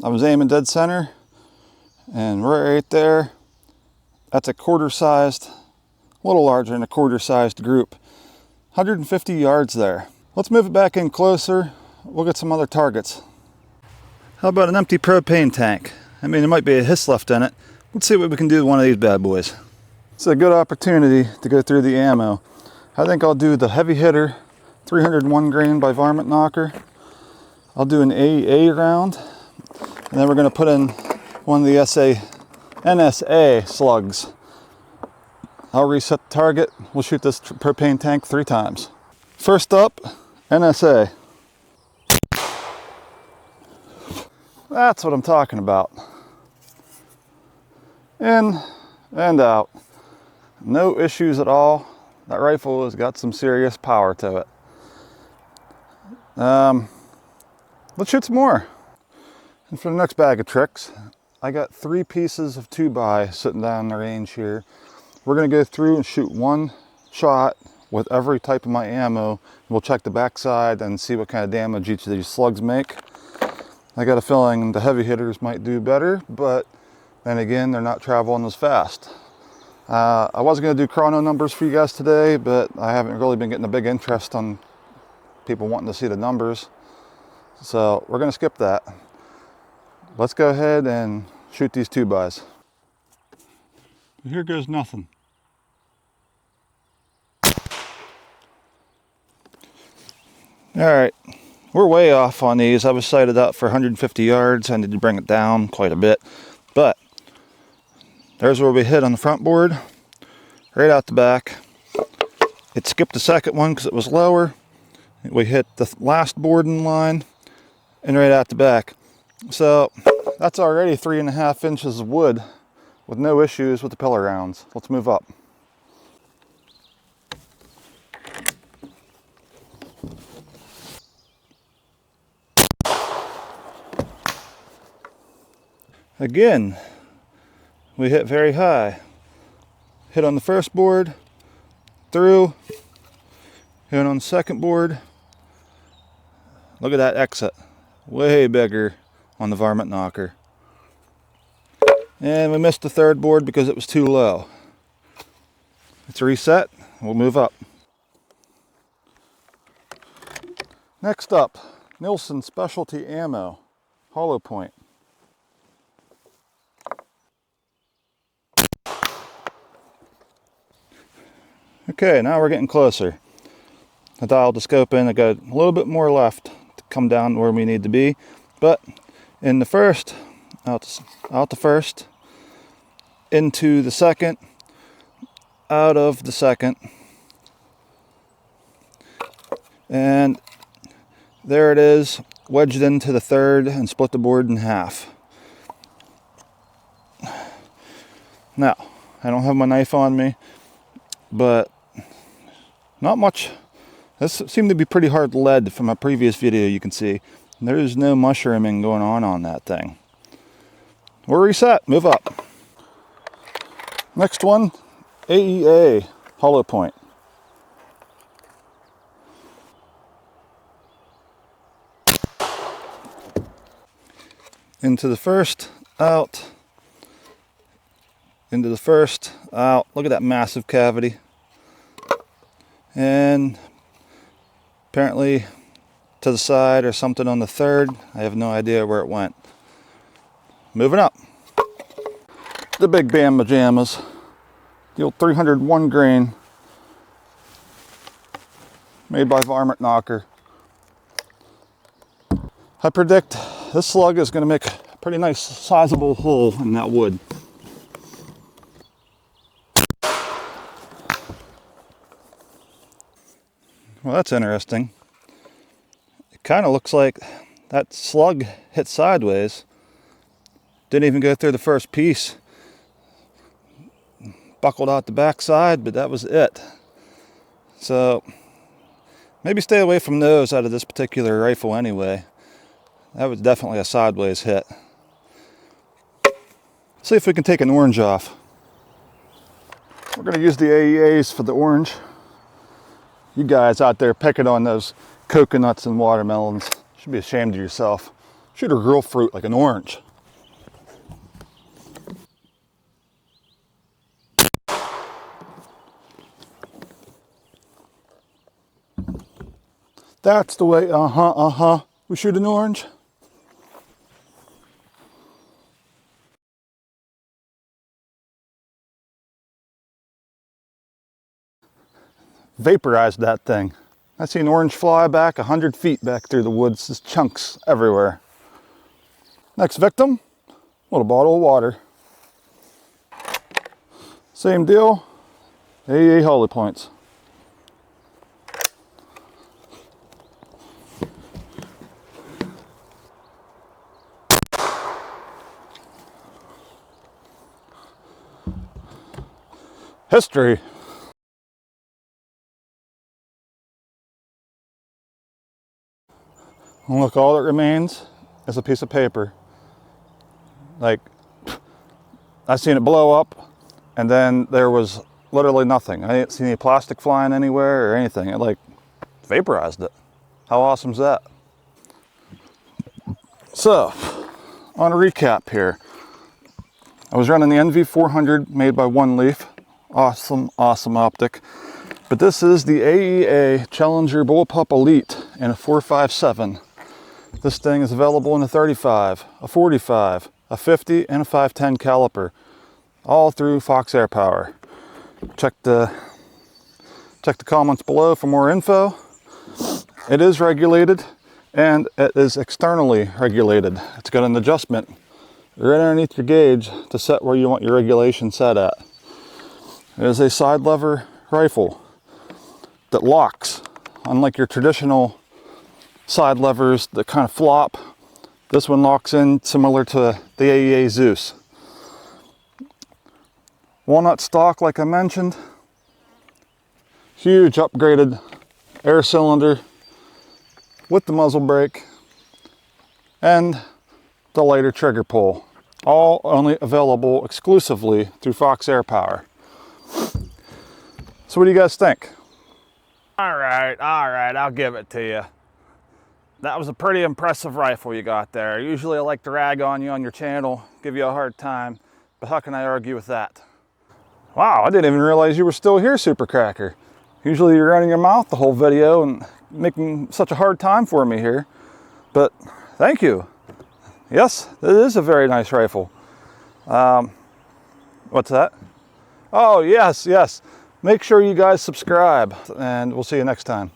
I was aiming dead center, and right there, that's a quarter-sized, a little larger than a quarter-sized group. 150 yards there. Let's move it back in closer. We'll get some other targets. How about an empty propane tank? I mean, there might be a hiss left in it. Let's see what we can do with one of these bad boys. It's a good opportunity to go through the ammo. I think I'll do the heavy hitter, 301 grain by Varmint Knocker. I'll do an AEA round, and then we're going to put in one of the NSA slugs. I'll reset the target. We'll shoot this propane tank 3 times. First up, NSA. That's what I'm talking about. In and out. No issues at all. That rifle has got some serious power to it. Let's shoot some more. And for the next bag of tricks, I got 3 pieces of 2x sitting down in the range here. We're going to go through and shoot 1 shot with every type of my ammo. We'll check the backside and see what kind of damage each of these slugs make. I got a feeling the heavy hitters might do better, but then again, they're not traveling as fast. I was going to do chrono numbers for you guys today, but I haven't really been getting a big interest on people wanting to see the numbers. So we're going to skip that. Let's go ahead and shoot these 2x. Here goes nothing. All right, we're way off on these. I was sighted up for 150 yards. I need to bring it down quite a bit, but there's where we hit on the front board, right out the back. It skipped the second one because it was lower. We hit the last board in line and right out the back. So that's already 3.5 inches of wood with no issues with the pillar rounds. Let's move up. Again, we hit very high. Hit on the first board, through, hit on the second board. Look at that exit, way bigger on the Varmint Knocker. And we missed the third board because it was too low. Let's reset, we'll move up. Next up, Nielsen Specialty Ammo, hollow point. Okay, now we're getting closer. I dialed the scope in. I got a little bit more left to come down where we need to be. But in the first, out the first, into the second, out of the second. And there it is, wedged into the third and split the board in half. Now, I don't have my knife on me, but not much. This seemed to be pretty hard lead from a previous video. You can see there's no mushrooming going on that thing. We're reset, move up. Next one, AEA hollow point. Into the first, out. Into the first, out. Look at that massive cavity. And apparently to the side or something on the third. I have no idea where it went. Moving up. The big Bam Majamas. The old 301 grain. Made by Varmint Knocker. I predict this slug is going to make a pretty nice sizable hole in that wood. Well, that's interesting. It kind of looks like that slug hit sideways. Didn't even go through the first piece. Buckled out the back side, but that was it. So maybe stay away from those out of this particular rifle anyway. That was definitely a sideways hit. See if we can take an orange off. We're going to use the AEAs for the orange. You guys out there picking on those coconuts and watermelons should be ashamed of yourself. Shoot a real fruit like an orange. That's the way, we shoot an orange. Vaporized that thing. I see an orange fly back 100 feet back through the woods. There's chunks everywhere. Next victim, little bottle of water. Same deal, AEA Holly Points. History. And look, all that remains is a piece of paper. Like, I seen it blow up, and then there was literally nothing. I didn't see any plastic flying anywhere or anything. It like vaporized it. How awesome is that? So, on a recap here, I was running the NV400 made by One Leaf. Awesome, awesome optic. But this is the AEA Challenger Bullpup Elite in a 4.57. This thing is available in a 35, a 45, a 50, and a 510 caliper, all through Fox Air Power. Check the comments below for more info. It is regulated, and it is externally regulated. It's got an adjustment right underneath your gauge to set where you want your regulation set at. It is a side lever rifle that locks, unlike your traditional side levers that kind of flop. This one locks in similar to the AEA Zeus. Walnut stock, like I mentioned. Huge upgraded air cylinder with the muzzle brake and the lighter trigger pull. All only available exclusively through Fox Air Power. So what do you guys think? All right, I'll give it to you. That was a pretty impressive rifle you got there. Usually I like to rag on you on your channel, give you a hard time, but how can I argue with that? Wow, I didn't even realize you were still here, Super Cracker. Usually you're running your mouth the whole video and making such a hard time for me here, but thank you. Yes, it is a very nice rifle. What's that? Oh, yes. Make sure you guys subscribe, and we'll see you next time.